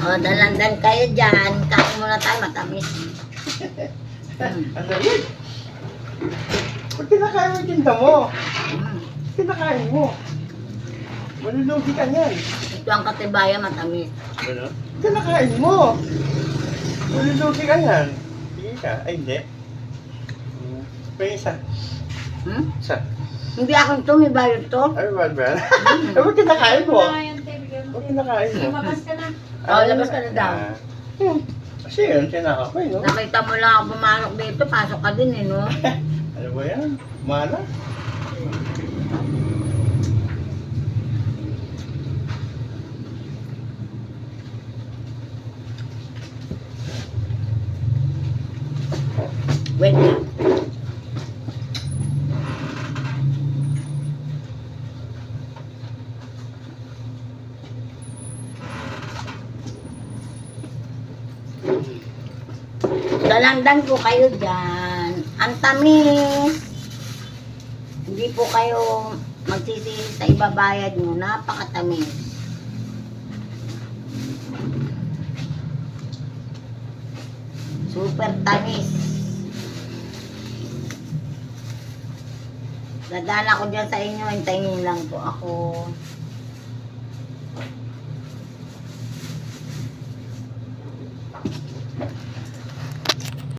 O, dalandan kayo dyan. Kain muna tayo, matamis. Ano yun? Ba't kinakain mo yung tinda mo? Mm. Kinakain mo. Malulugi ka niyan. Ito ang katibayan, matamis. Ano? Kinakain mo. Malulugi ka niyan. Sige ka. Ay, hindi. May isa. Hmm? Isa. Hindi akong tumibayad to. Ay, ba? Ay, ba't kinakain mo? Ba't kinakain mo? Lumabas ka na. Oo, labas ka na daw. Kasi yun, tinakakoy, no? Nakita mo lang ako pumanok dito, pasok ka din eh, no? Ano ba yan? Mana? Wait lang. Dalandan ko kayo dyan. Ang tamis. Hindi po kayo magsisisi sa ibabayad nyo. Napakatamis. Super tamis. Dadaan ako dyan sa inyo. Hintayin nyo lang po ako.